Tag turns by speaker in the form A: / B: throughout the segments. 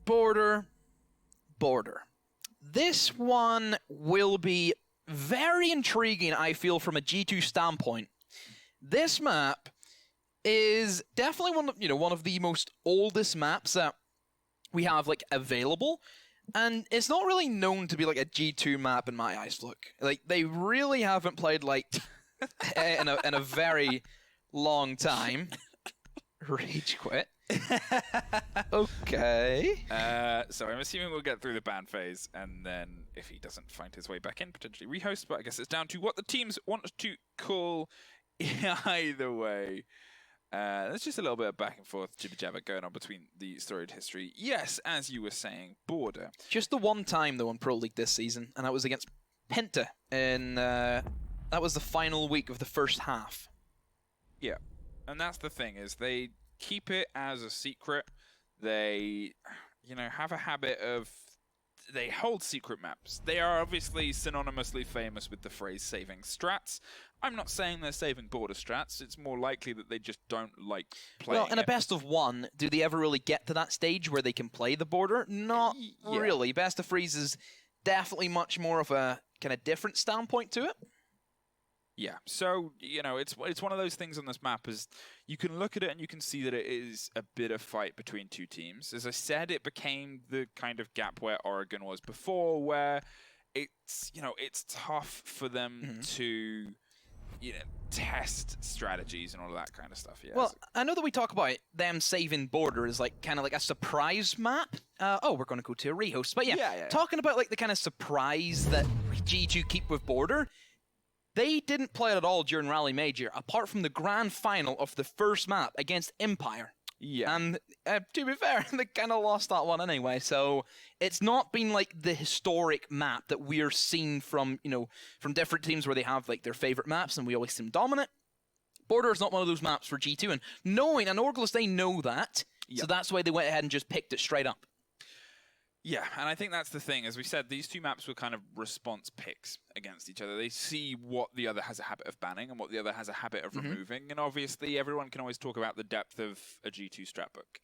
A: Border. This one will be very intriguing, I feel, from a G2 standpoint. This map is definitely one of the most oldest maps that we have available, and it's not really known to be like a G2 map in my eyes. Look, they really haven't played in a very long time. Rage quit. Okay.
B: So I'm assuming we'll get through the ban phase, and then if he doesn't find his way back in, potentially rehost. But I guess it's down to what the teams want to call. Either way, there's just a little bit of back and forth jibber jabber going on between the storied history. Yes, as you were saying, Border.
A: Just the one time though in Pro League this season, and that was against Penta in that was the final week of the first half.
B: Yeah, and that's the thing, is they keep it as a secret. They, have a habit of, they hold secret maps. They are obviously synonymously famous with the phrase saving strats. I'm not saying they're saving Border strats. It's more likely that they just don't like playing
A: Well, in a best of one, do they ever really get to that stage where they can play the Border? Not really. Best of Freeze is definitely much more of a kind of different standpoint to it.
B: Yeah, so, it's one of those things on this map is you can look at it and you can see that it is a bit of fight between two teams. As I said, it became the kind of gap where Oregon was before, where it's tough for them to, test strategies and all of that kind of stuff. Yeah.
A: Well, I know that we talk about them saving Border as kind of like a surprise map. We're going to go to a rehost. But yeah. Talking about the kind of surprise that G2 keep with Border, they didn't play it at all during Rally Major, apart from the grand final of the first map against Empire.
B: Yeah.
A: And to be fair, they kind of lost that one anyway, so it's not been the historic map that we're seeing from, from different teams where they have their favorite maps and we always see them dominant. Border is not one of those maps for G2, and OrgLess, they know that, so that's why they went ahead and just picked it straight up.
B: Yeah, and I think that's the thing. As we said, these two maps were kind of response picks against each other. They see what the other has a habit of banning and what the other has a habit of removing. And obviously, everyone can always talk about the depth of a G2 strat book.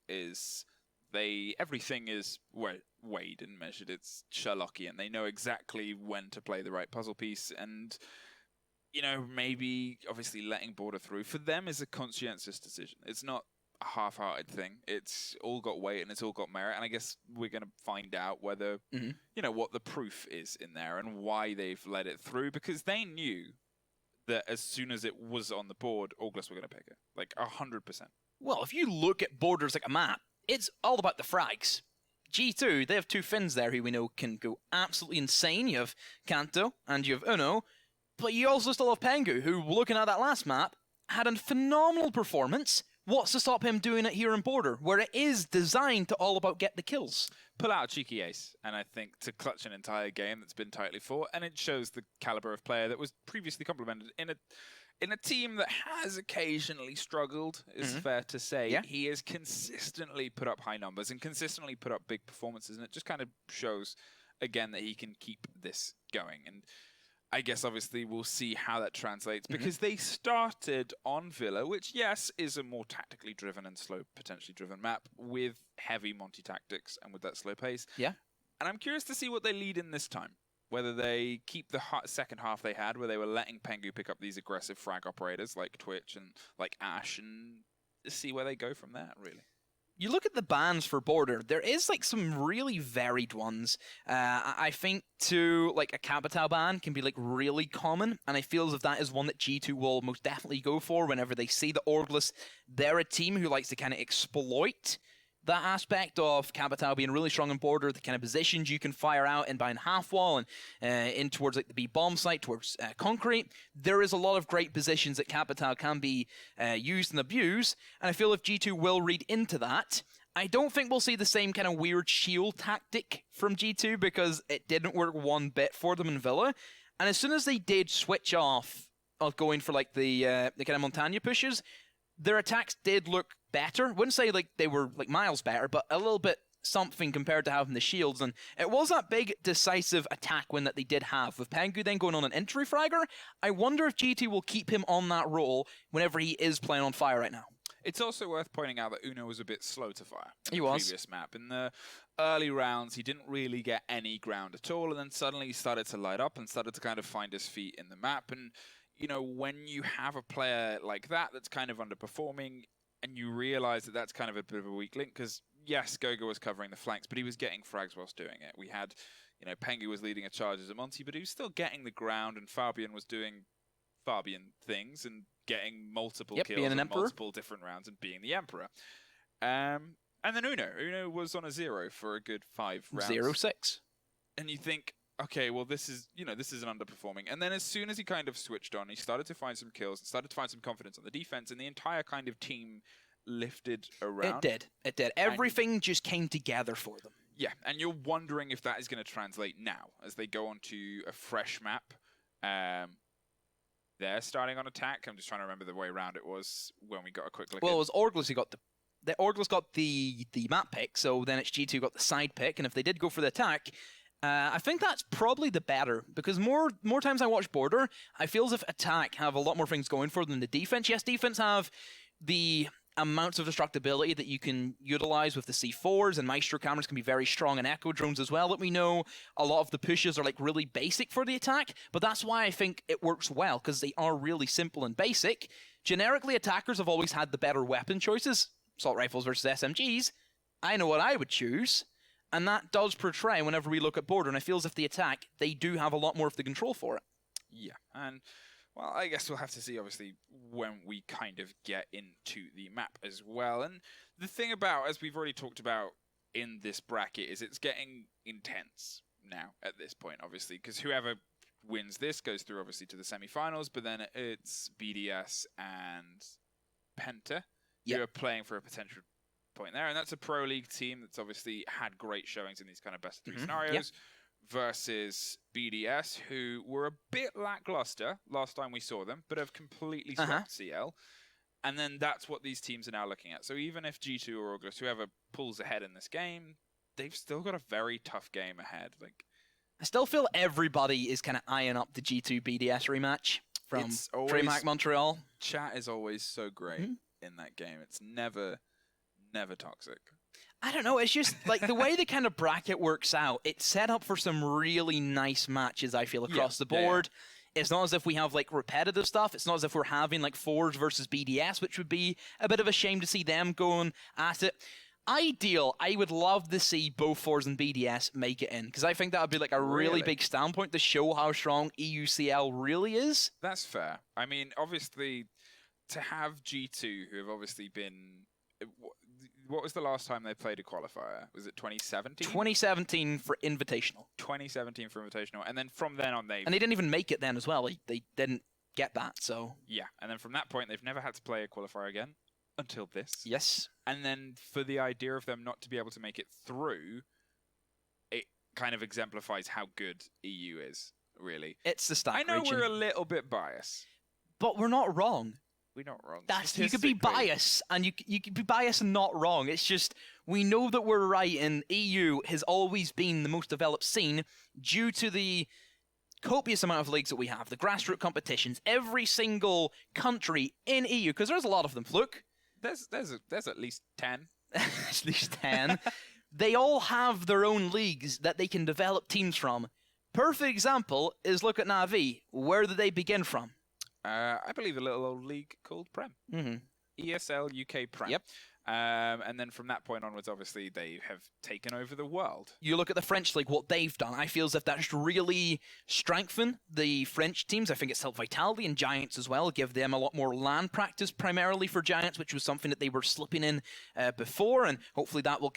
B: Everything is weighed and measured. It's Sherlockian. They know exactly when to play the right puzzle piece. And, maybe obviously letting Border through for them is a conscientious decision. It's not a half-hearted thing. It's all got weight and it's all got merit, and I guess we're going to find out whether what the proof is in there and why they've let it through, because they knew that as soon as it was on the board, OrgLess were going to pick it 100%.
A: Well, if you look at Borders like a map, it's all about the frags. G2, they have two Finns there who we know can go absolutely insane. You have Kanto and you have Uno, but you also still have Pengu, who, looking at that last map, had a phenomenal performance. What's to stop him doing it here in Border, where it is designed to all about get the kills?
B: Pull out a cheeky ace, and I think to clutch an entire game that's been tightly fought, and it shows the caliber of player that was previously complimented in a team that has occasionally struggled, is fair to say.
A: Yeah.
B: He has consistently put up high numbers and consistently put up big performances, and it just kind of shows, again, that he can keep this going. And I guess, obviously, we'll see how that translates, because they started on Villa, which, yes, is a more tactically driven and slow, potentially driven map with heavy Monty tactics and with that slow pace.
A: Yeah.
B: And I'm curious to see what they lead in this time. Whether they keep the second half they had, where they were letting Pengu pick up these aggressive frag operators like Twitch and like Ash, and see where they go from there, really.
A: You look at the bans for Border, there is some really varied ones. I think a Capital ban can be really common, and I feel as if that is one that G2 will most definitely go for whenever they see the OrgLess. They're a team who likes to kind of exploit that aspect of Capital being really strong in Border, the kind of positions you can fire out in behind half wall and in towards the B bomb site, towards concrete. There is a lot of great positions that Capital can be used and abused, and I feel if G2 will read into that, I don't think we'll see the same kind of weird shield tactic from G2, because it didn't work one bit for them in Villa. And as soon as they did switch off of going for the kind of Montagna pushes, their attacks did look better. Wouldn't say they were miles better, but a little bit something compared to having the shields. And it was that big decisive attack win that they did have, with Pengu then going on an entry fragger. I wonder if G2 will keep him on that role whenever he is playing on fire right now.
B: It's also worth pointing out that Uno was a bit slow to fire in
A: He
B: the
A: was.
B: previous map. In the early rounds, he didn't really get any ground at all, and then suddenly he started to light up and started to kind of find his feet in the map. And, you know, when you have a player like that that's kind of underperforming, and you realize that that's kind of a bit of a weak link, because, yes, Goga was covering the flanks, but he was getting frags whilst doing it. We had, you know, Pengu was leading a charge as a Monty, but he was still getting the ground, and Fabian was doing Fabian things and getting multiple kills
A: being an
B: in
A: Emperor.
B: multiple different rounds and being the Emperor. And then Uno was on a 0 for a good 5 rounds.
A: 0-6.
B: And you think, okay, well, this is an underperforming. And then as soon as he kind of switched on, he started to find some kills and started to find some confidence on the defense, and the entire kind of team lifted around.
A: It did. Everything just came together for them.
B: Yeah, and you're wondering if that is going to translate now as they go onto a fresh map. They're starting on attack. I'm just trying to remember the way around it was when we got a quick look.
A: Well, it was OrgLess who got the OrgLess got the map pick, so then it's G2 got the side pick, and if they did go for the attack, I think that's probably the better, because more times I watch Border, I feel as if attack have a lot more things going for them than the defense. Yes, defense have the amounts of destructibility that you can utilize with the C4s, and Maestro cameras can be very strong, and Echo drones as well, that we know a lot of the pushes are like really basic for the attack, but that's why I think it works well, because they are really simple and basic. Generically, attackers have always had the better weapon choices. Assault rifles versus SMGs. I know what I would choose, and that does portray whenever we look at Border, and I feel as if the attack, they do have a lot more of the control for it.
B: Yeah, and well, I guess we'll have to see, obviously, when we kind of get into the map as well. And the thing about, as we've already talked about in this bracket, is it's getting intense now at this point, obviously, because whoever wins this goes through, obviously, to the semi-finals, but then it's BDS and Penta who are playing for a potential point there. And that's a Pro League team that's obviously had great showings in these kind of best-of-3 scenarios. Versus BDS, who were a bit lackluster last time we saw them, but have completely swept CL. And then that's what these teams are now looking at. So even if G2 or OrgLess, whoever pulls ahead in this game, they've still got a very tough game ahead. Like,
A: I still feel everybody is kind of eyeing up the G2 BDS rematch from DreamHack Montreal.
B: Chat is always so great in that game. It's never toxic.
A: I don't know, it's just like the way the kind of bracket works out, it's set up for some really nice matches, I feel, across the board. It's not as if we have like repetitive stuff. It's not as if we're having like Forge versus BDS, which would be a bit of a shame to see them going at it. Ideal, I would love to see both Forge and BDS make it in, because I think that would be like a really big standpoint to show how strong EUCL really is.
B: That's fair. I mean, obviously, to have G2, who have obviously been... What was the last time they played a qualifier? Was it 2017?
A: 2017 for Invitational.
B: 2017 for Invitational. And then from then on,
A: And they didn't even make it then as well. They didn't get that, so...
B: Yeah, and then from that point, they've never had to play a qualifier again until this.
A: Yes.
B: And then for the idea of them not to be able to make it through, it kind of exemplifies how good EU is, really.
A: It's the stack
B: I know
A: region.
B: we're a little bit biased.
A: But we're not wrong.
B: We're not wrong.
A: You could be biased, and you could be biased and not wrong. It's just, we know that we're right, and EU has always been the most developed scene due to the copious amount of leagues that we have, the grassroots competitions, every single country in EU, because there's a lot of them. Look.
B: There's at least 10.
A: At least 10. They all have their own leagues that they can develop teams from. Perfect example is look at Na'Vi. Where did they begin from?
B: I believe a little old league called Prem. ESL UK Prem.
A: Yep.
B: And then from that point onwards, obviously, they have taken over the world.
A: You look at the French league, what they've done. I feel as if that's really strengthened the French teams. I think it's helped Vitality and Giants as well, give them a lot more LAN practice primarily for Giants, which was something that they were slipping in before. And hopefully that will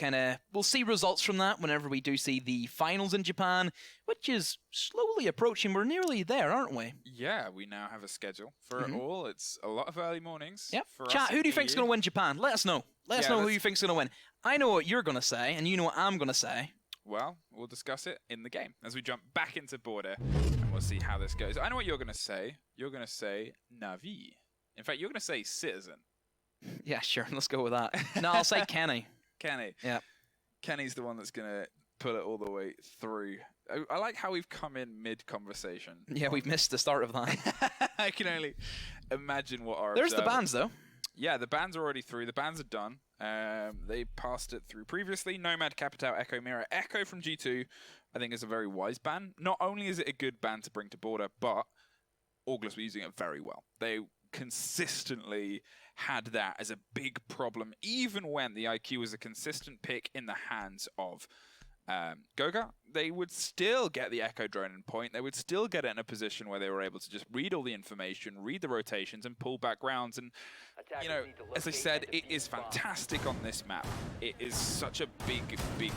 A: we'll see results from that whenever we do see the finals in Japan, which is slowly approaching. We're nearly there, aren't we?
B: Yeah, we now have a schedule for it all. It's a lot of early mornings.
A: Yep.
B: For
A: Chat, who do you think's going to win Japan? Let us know. Let us know who you think's going to win. I know what you're going to say, and you know what I'm going to say.
B: Well, we'll discuss it in the game as we jump back into Border, and we'll see how this goes. I know what you're going to say. You're going to say Navi. In fact, you're going to say Citizen.
A: Yeah, sure. Let's go with that. No, I'll say Kenny.
B: Kenny.
A: Yeah.
B: Kenny's the one that's going to pull it all the way through. I like how we've come in mid-conversation.
A: Yeah, we've missed the start of that.
B: I can only imagine what our...
A: There's the bands, though.
B: Yeah, the bans are already through. The bans are done. They passed it through previously. Nomad, Capital, Echo, Mira. Echo from G2, I think, is a very wise ban. Not only is it a good ban to bring to border, but OrgLess were using it very well. They consistently had that as a big problem, even when the IQ was a consistent pick in the hands of Goga. They would still get the Echo drone in point. They would still get it in a position where they were able to just read all the information, read the rotations, and pull back rounds. And, you know, as I said, it is fantastic on this map. It is such a big, big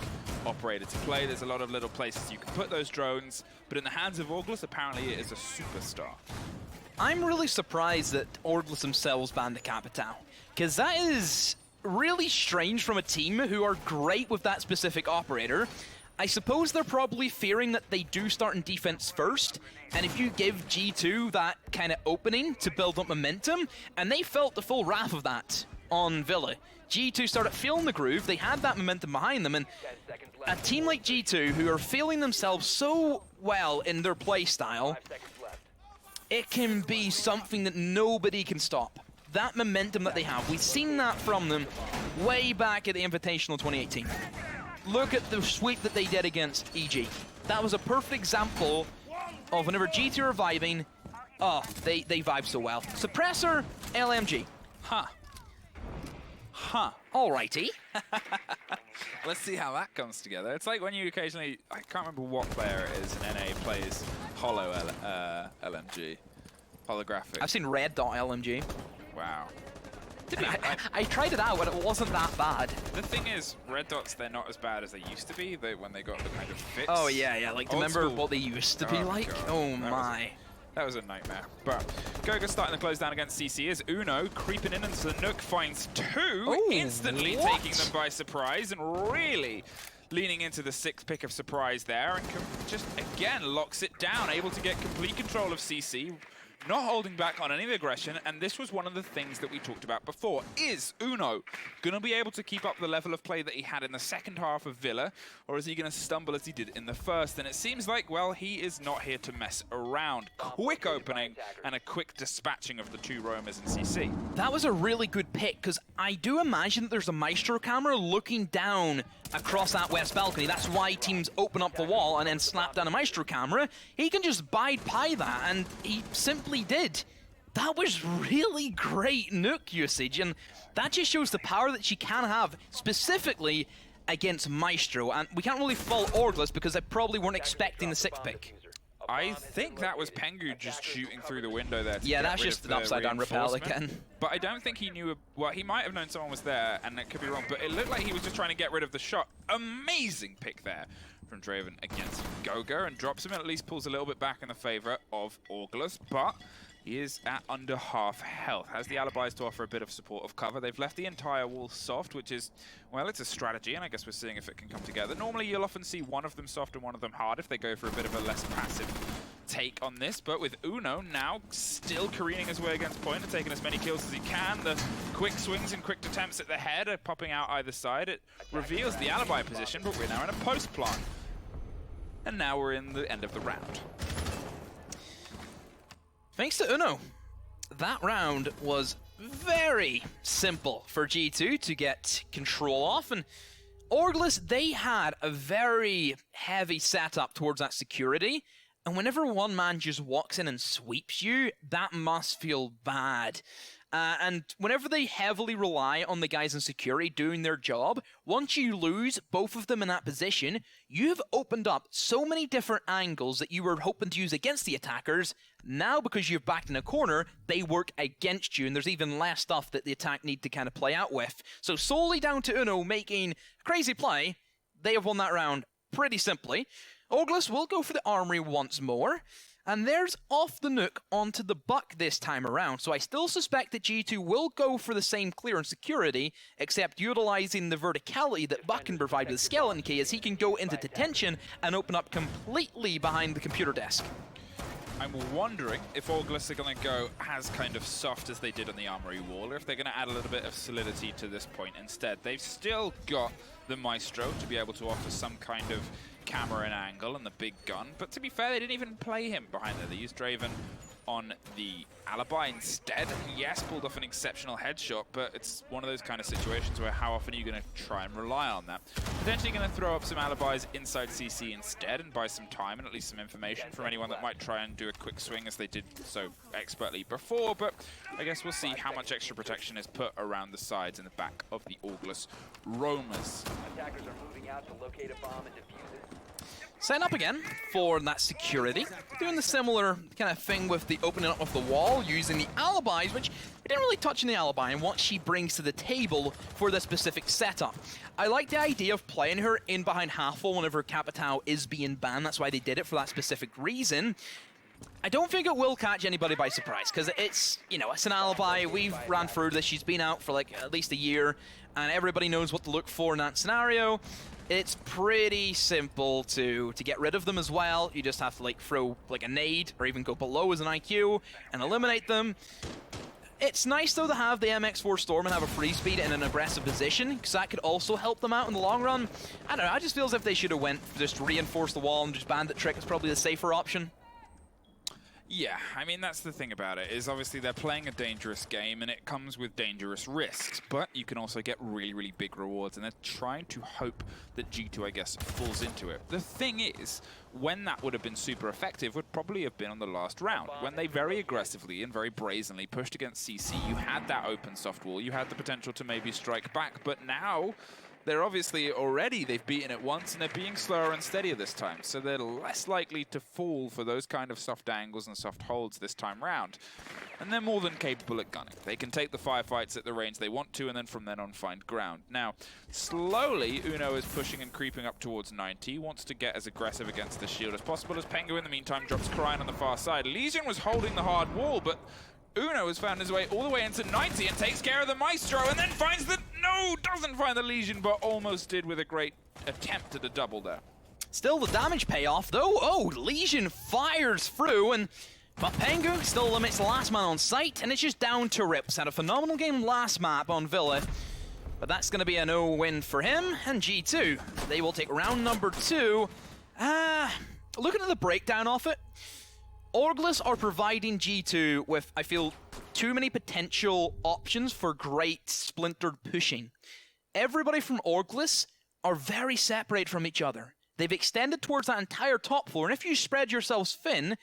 B: operator to play. There's a lot of little places you can put those drones, but in the hands of OrgLess, apparently it is a superstar.
A: I'm really surprised that OrgLess themselves banned the Capital, because that is really strange from a team who are great with that specific operator. I suppose they're probably fearing that they do start in defense first, and if you give G2 that kind of opening to build up momentum, and they felt the full wrath of that on Villa. G2 started feeling the groove, they had that momentum behind them, and a team like G2 who are feeling themselves so well in their play style, it can be something that nobody can stop. That momentum that they have, we've seen that from them way back at the Invitational 2018. Look at the sweep that they did against EG. That was a perfect example of whenever G2 are vibing, oh, they vibe so well. Suppressor, LMG.
B: Huh.
A: Alrighty.
B: Let's see how that comes together. It's like when you occasionally, I can't remember what player it is in NA plays Holo LMG. Holographic.
A: I've seen Red Dot LMG.
B: Wow.
A: I tried it out and it wasn't that bad.
B: The thing is, red dots, they're not as bad as they used to be when they got the kind of fix.
A: Oh yeah, like remember what they used to be like?
B: God.
A: Oh my.
B: That was a nightmare. But Goga starting the close down against CC as Uno creeping in, and Sanook finds two, instantly taking them by surprise and really leaning into the sixth pick of surprise there, and just again locks it down, able to get complete control of CC. Not holding back on any of the aggression, and this was one of the things that we talked about before. Is Uno going to be able to keep up the level of play that he had in the second half of Villa, or is he going to stumble as he did in the first? And it seems like, well, he is not here to mess around. Quick opening and a quick dispatching of the two roamers in CC.
A: That was a really good pick, because I do imagine that there's a Maestro camera looking down across that west balcony. That's why teams open up the wall and then slap down a Maestro camera. He can just bide by that, and he simply did. That was really great Nuke usage, and that just shows the power that she can have, specifically against Maestro. And we can't really fault OrgLess because they probably weren't expecting the sixth pick.
B: I think that was Pengu just shooting through the window there.
A: Yeah, that's just an upside down rappel again.
B: But I don't think he knew, well, he might have known someone was there, and that could be wrong, but it looked like he was just trying to get rid of the shot. Amazing pick there from Draven against Goga, and drops him and at least pulls a little bit back in the favor of OrgLess, but he is at under half health. Has the alibis to offer a bit of supportive cover. They've left the entire wall soft, which is, well, it's a strategy, and I guess we're seeing if it can come together. Normally, you'll often see one of them soft and one of them hard if they go for a bit of a less passive take on this, but with Uno now still careening his way against point and taking as many kills as he can. The quick swings and quick attempts at the head are popping out either side. It reveals the alibi position, but we're now in a post plant. And now we're in the end of the round.
A: Thanks to Uno, that round was very simple for G2 to get control off, and OrgLess, they had a very heavy setup towards that security, and whenever one man just walks in and sweeps you, that must feel bad. And whenever they heavily rely on the guys in security doing their job, once you lose both of them in that position, you've opened up so many different angles that you were hoping to use against the attackers. Now, because you've backed in a corner, they work against you, and there's even less stuff that the attack need to kind of play out with. So solely down to Uno making a crazy play, they have won that round pretty simply. OrgLess will go for the armory once more. And there's off the Nuke onto the Buck this time around, so I still suspect that G2 will go for the same clear and security, except utilizing the verticality that Buck can provide with the Skeleton Key, as he can go into detention and open up completely behind the computer desk.
B: I'm wondering if OrgLess are going to go as kind of soft as they did on the armory wall, or if they're going to add a little bit of solidity to this point instead. They've still got the Maestro to be able to offer some kind of camera and angle and the big gun, but to be fair, they didn't even play him behind there. They used Draven on the alibi instead. Yes, pulled off an exceptional headshot, but it's one of those kind of situations where how often are you going to try and rely on that? Potentially going to throw up some alibis inside CC instead and buy some time and at least some information from anyone that might try and do a quick swing as they did so expertly before, but I guess we'll see how much extra protection is put around the sides and the back of the OrgLess roamers.
C: Attackers are moving out to locate a bomb and defuse it.
A: Setting up again for that security. Doing the similar kind of thing with the opening up of the wall, using the alibis, which we didn't really touch on the alibi and what she brings to the table for the specific setup. I like the idea of playing her in behind half wall whenever Capitao is being banned. That's why they did it, for that specific reason. I don't think it will catch anybody by surprise, because it's, you know, it's an alibi. We've ran through this. She's been out for like at least a year, and everybody knows what to look for in that scenario. It's pretty simple to get rid of them as well. You just have to like throw like a nade or even go below as an IQ and eliminate them. It's nice though to have the MX4 Storm and have a free speed in an aggressive position, because that could also help them out in the long run. I don't know, I just feel as if they should have went just reinforce the wall and just bandit trick is probably the safer option.
B: Yeah, I mean, that's the thing about it, is obviously they're playing a dangerous game and it comes with dangerous risks, but you can also get really, really big rewards, and they're trying to hope that G2, I guess, falls into it. The thing is, when that would have been super effective would probably have been on the last round, when they very aggressively and very brazenly pushed against CC. You had that open soft wall, you had the potential to maybe strike back, but now they're obviously they've beaten it once, and they're being slower and steadier this time, so they're less likely to fall for those kind of soft angles and soft holds this time round. And they're more than capable at gunning. They can take the firefights at the range they want to, and then from then on find ground. Now, slowly, Uno is pushing and creeping up towards 90, wants to get as aggressive against the shield as possible, as Pengu in the meantime drops Crine on the far side. Legion was holding the hard wall, but Uno has found his way all the way into 90 and takes care of the Maestro, and then finds the... No, doesn't find the Legion, but almost did with a great attempt at a double there.
A: Still the damage payoff, though. Oh, Legion fires through, but Pengu still limits the last man on site, and it's just down to Rips. Had a phenomenal game last map on Villa, but that's going to be a no win for him. And G2, they will take round number 2. Looking at the breakdown of it, OrgLess are providing G2 with, I feel, too many potential options for great splintered pushing. Everybody from OrgLess are very separate from each other. They've extended towards that entire top floor, and if you spread yourselves thin,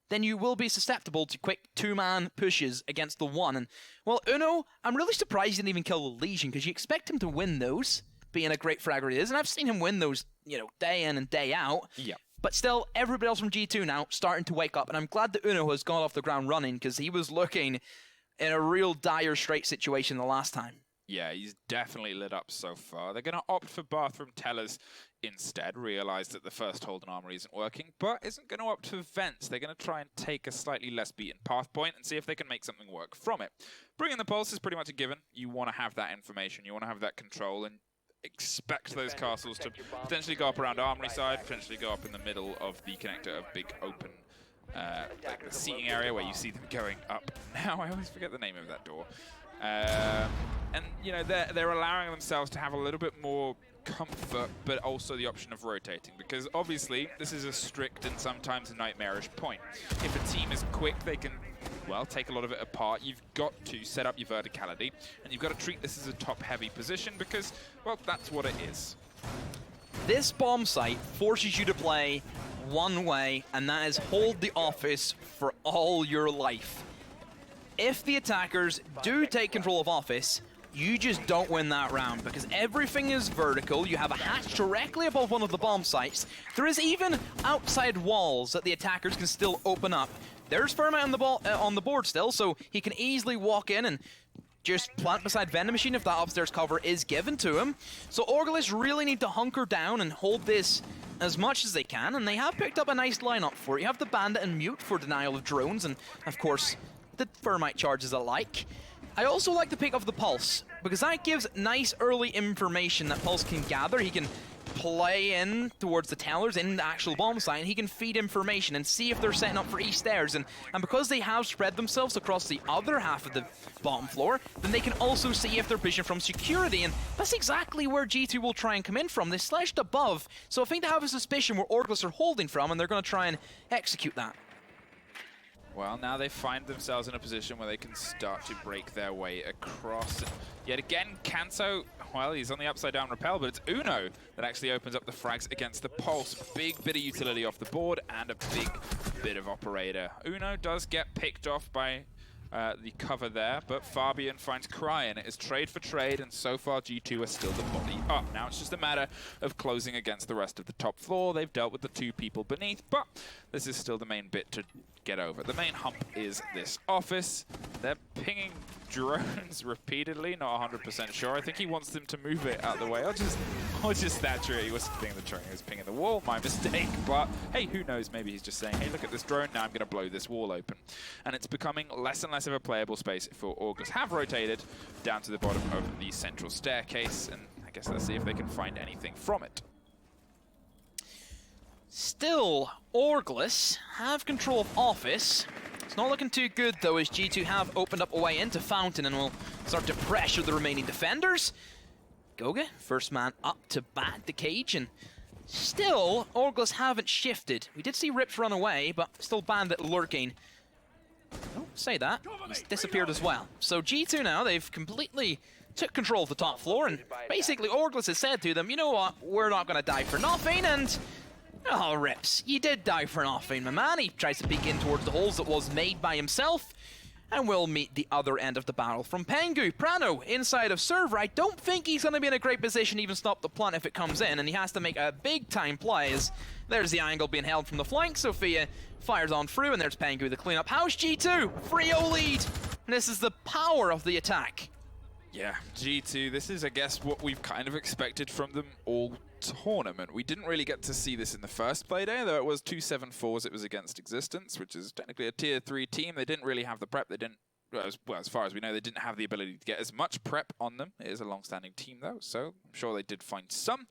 A: then you will be susceptible to quick two-man pushes against the one. And, well, Uno, I'm really surprised he didn't even kill the Legion, because you expect him to win those, being a great fragger he is, and I've seen him win those, you know, day in and day out.
B: Yeah.
A: But still, everybody else from G2 now starting to wake up, and I'm glad that Uno has gone off the ground running, because he was looking in a real dire straight situation the last time.
B: Yeah, he's definitely lit up so far. They're going to opt for Bathroom Tellers instead, realize that the first hold and armory isn't working, but isn't going to opt for Vents. They're going to try and take a slightly less beaten path point and see if they can make something work from it. Bringing the Pulse is pretty much a given. You want to have that information, you want to have that control, and expect those castles to potentially go up around Armory side, potentially go up in the middle of the connector of big open like the seating area where you see them going up. Now I always forget the name of that door. And you know, they're allowing themselves to have a little bit more comfort, but also the option of rotating, because obviously this is a strict and sometimes a nightmarish point. If a team is quick, they can, well, take a lot of it apart. You've got to set up your verticality, and you've got to treat this as a top-heavy position because, well, that's what it is.
A: This bomb site forces you to play one way, and that is hold the office for all your life. If the attackers do take control of office, you just don't win that round, because everything is vertical. You have a hatch directly above one of the bomb sites. There is even outside walls that the attackers can still open up. There's Fermat on the board still, so he can easily walk in and just plant beside Vending Machine if that upstairs cover is given to him. So OrgLess really need to hunker down and hold this as much as they can, and they have picked up a nice lineup for it. You have the Bandit and Mute for denial of drones, and of course the Thermite charges alike. I also like the pick of the Pulse, because that gives nice early information that Pulse can gather. He can play in towards the tellers in the actual bomb site, and he can feed information and see if they're setting up for east stairs. And because they have spread themselves across the other half of the bottom floor, then they can also see if they're pushing from security, and that's exactly where G2 will try and come in from. They slashed above, so I think they have a suspicion where OrgLess are holding from, and they're going to try and execute that.
B: Well, now they find themselves in a position where they can start to break their way across. And yet again, Kanto, well, he's on the upside down rappel, but it's Uno that actually opens up the frags against the Pulse. Big bit of utility off the board and a big bit of operator. Uno does get picked off by the cover there, but Fabian finds Cryan. It is trade for trade, and so far G2 are still the body up. Now it's just a matter of closing against the rest of the top floor. They've dealt with the 2 people beneath, but this is still the main bit to get over. The main hump is this office. They're pinging drones repeatedly, not 100% sure. I think he wants them to move it out of the way. Or just Thatcher. He wasn't pinging the drone, he was pinging the wall. My mistake. But hey, who knows? Maybe he's just saying, hey, look at this drone. Now I'm going to blow this wall open. And it's becoming less and less of a playable space for OrgLess. Have rotated down to the bottom of the central staircase. And I guess let's see if they can find anything from it.
A: Still, OrgLess have control of Office. It's not looking too good, though, as G2 have opened up a way into Fountain and will start to pressure the remaining defenders. Goga, first man up to bat the cage, and still, OrgLess haven't shifted. We did see Rips run away, but still Bandit lurking. Oh, say that. He's disappeared as well. So G2 now, they've completely took control of the top floor, and basically OrgLess has said to them, you know what, we're not going to die for nothing, and oh, Rips, you did die for nothing, my man. He tries to peek in towards the holes that was made by himself, and will meet the other end of the barrel from Pengu. Prano inside of server. I don't think he's going to be in a great position to even stop the plant if it comes in, and he has to make a big-time play as there's the angle being held from the flank. Sophia fires on through, and there's Pengu the cleanup. How's G2? 3-0 lead. And this is the power of the attack.
B: Yeah, G2, this is, I guess, what we've kind of expected from them all tournament. We didn't really get to see this in the first play day, though it was 2-7-4s it was against Existence, which is technically a tier 3 team. They didn't really have the prep. They didn't, well, as far as we know, they didn't have the ability to get as much prep on them. It is a long-standing team, though, so I'm sure they did find some.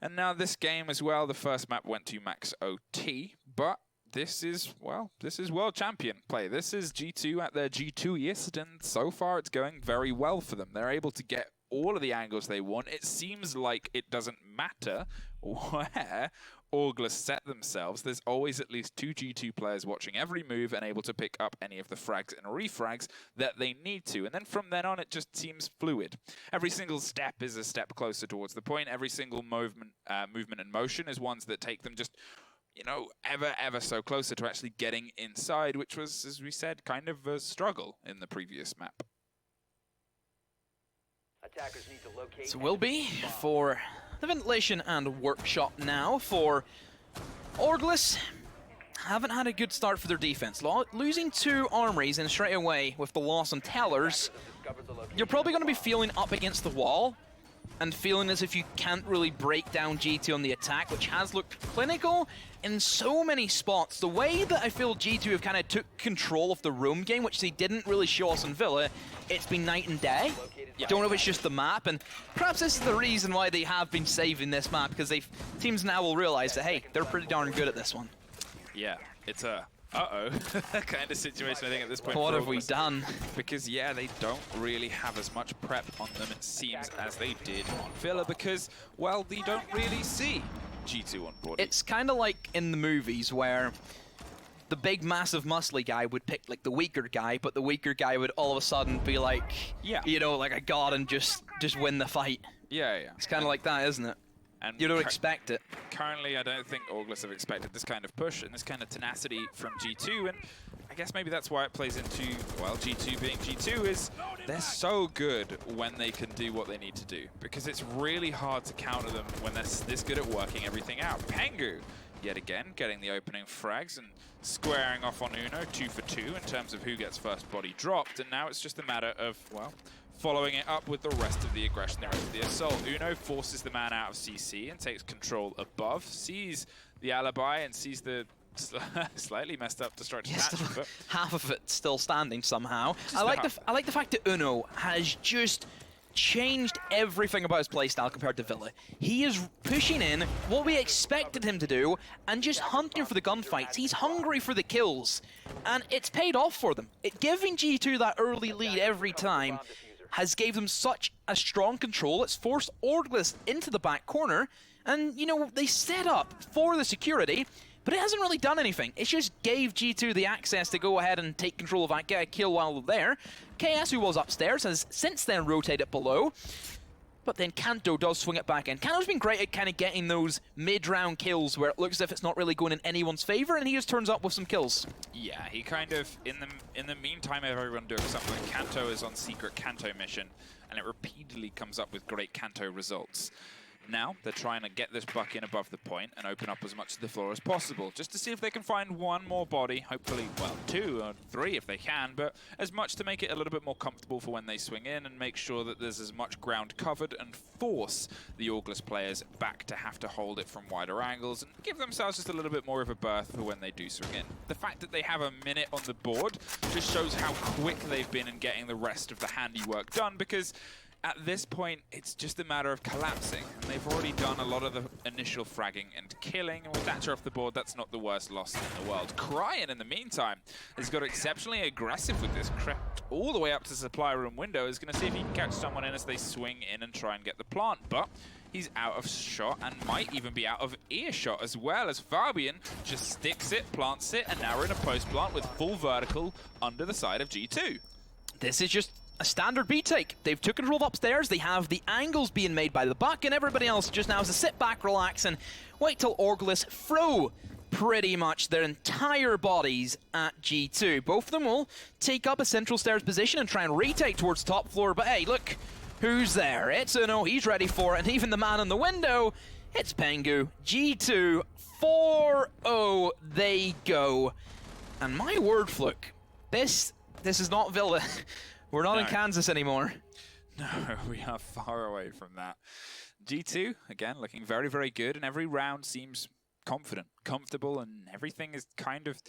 B: And now this game as well, the first map went to Max OT, but this is, well, this is World Champion play. This is G2 at their G2-iest, and so far it's going very well for them. They're able to get all of the angles they want. It seems like it doesn't matter where OrgLess set themselves. There's always at least 2 G2 players watching every move and able to pick up any of the frags and refrags that they need to. And then from then on, it just seems fluid. Every single step is a step closer towards the point. Every single movement and motion is ones that take them just, you know, ever so closer to actually getting inside, which was, as we said, kind of a struggle in the previous map.
A: So will be for the ventilation and workshop now for OrgLess. Haven't had a good start for their defense. Losing 2 armories and straight away with the loss on tellers, you're probably going to be feeling up against the wall and feeling as if you can't really break down G2 on the attack, which has looked clinical in so many spots. The way that I feel G2 have kind of took control of the roam game, which they didn't really show us in Villa, it's been night and day. Yeah. Don't know if it's just the map, and perhaps this is the reason why they have been saving this map, because teams now will realize that, hey, they're pretty darn good at this one.
B: Yeah, it's a uh-oh kind of situation, I think, at this point.
A: What have we done?
B: Because, yeah, they don't really have as much prep on them, it seems, as they did on Villa, because, well, they don't really see G2 on board.
A: It's kind of like in the movies where the big, massive, muscly guy would pick, like, the weaker guy, but the weaker guy would all of a sudden be like,
B: yeah,
A: you know, like a god and just win the fight.
B: Yeah, yeah.
A: It's kind of like that, isn't it?
B: And
A: you don't expect it.
B: Currently, I don't think OrgLess have expected this kind of push and this kind of tenacity from G2, and I guess maybe that's why it plays into, well, G2 being G2 is they're so good when they can do what they need to do, because it's really hard to counter them when they're this good at working everything out. Pengu, yet again, getting the opening frags and squaring off on Uno, 2 for 2 in terms of who gets first body dropped, and now it's just a matter of, well, following it up with the rest of the aggression, the rest of the assault. Uno forces the man out of CC and takes control above, sees the alibi and sees the slightly messed up destruction.
A: Yes, half of it still standing somehow. I like the fact that Uno has just changed everything about his playstyle compared to Villa. He is pushing in what we expected him to do and just hunting for the gunfights. He's hungry for the kills, and it's paid off for them. Giving G2 that early lead every time has gave them such a strong control. It's forced OrgLess into the back corner, and, you know, they set up for the security, but it hasn't really done anything. It just gave G2 the access to go ahead and take control of that, get a kill while they're there. KS, who was upstairs, has since then rotated below. But then Kanto does swing it back in. Kanto's been great at kind of getting those mid-round kills where it looks as if it's not really going in anyone's favor, and he just turns up with some kills.
B: Yeah, he kind of, in the meantime of everyone doing something, Kanto is on secret Kanto mission, and it repeatedly comes up with great Kanto results. Now, they're trying to get this buck in above the point and open up as much of the floor as possible, just to see if they can find one more body, hopefully, well, 2 or 3 if they can, but as much to make it a little bit more comfortable for when they swing in and make sure that there's as much ground covered and force the OrgLess players back to have to hold it from wider angles and give themselves just a little bit more of a berth for when they do swing in. The fact that they have a minute on the board just shows how quick they've been in getting the rest of the handiwork done, because at this point, it's just a matter of collapsing. And they've already done a lot of the initial fragging and killing. And with Thatcher off the board, that's not the worst loss in the world. Cryan, in the meantime, has got exceptionally aggressive with this. Crept all the way up to the supply room window. Is going to see if he can catch someone in as they swing in and try and get the plant. But he's out of shot and might even be out of earshot as well, as Fabian just sticks it, plants it, and now we're in a post-plant with full vertical under the side of G2.
A: This is just a standard B take. They've took control of upstairs, they have the angles being made by the buck, and everybody else just now has to sit back, relax, and wait till OrgLess throw pretty much their entire bodies at G2. Both of them will take up a central stairs position and try and retake towards top floor, but hey, look who's there. It's Uno, he's ready for it, and even the man in the window, it's Pengu. G2, 4-0 they go. And my word, Fluke, this is not Villa. We're not in Kansas anymore.
B: No, we are far away from that. G2, again, looking very, very good, and every round seems confident, comfortable, and everything is kind of,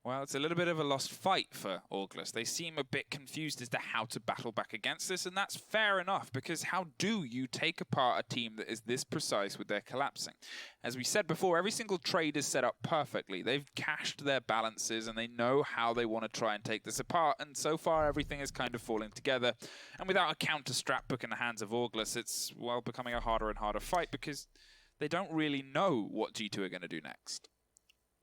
B: well, it's a little bit of a lost fight for OrgLess. They seem a bit confused as to how to battle back against this, and that's fair enough, because how do you take apart a team that is this precise with their collapsing? As we said before, every single trade is set up perfectly. They've cached their balances, and they know how they want to try and take this apart, and so far everything is kind of falling together. And without a counter strap book in the hands of OrgLess, it's, well, becoming a harder and harder fight, because they don't really know what G2 are going to do next.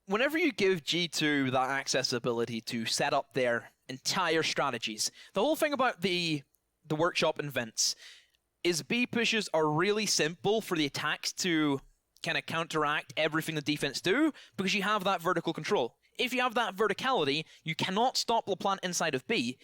A: Whenever you give G2 that accessibility to set up their entire strategies, the whole thing about the workshop and vents is B pushes are really simple for the attacks to kind of counteract everything the defense do, because you have that vertical control. If you have that verticality, you cannot stop the plant inside of B.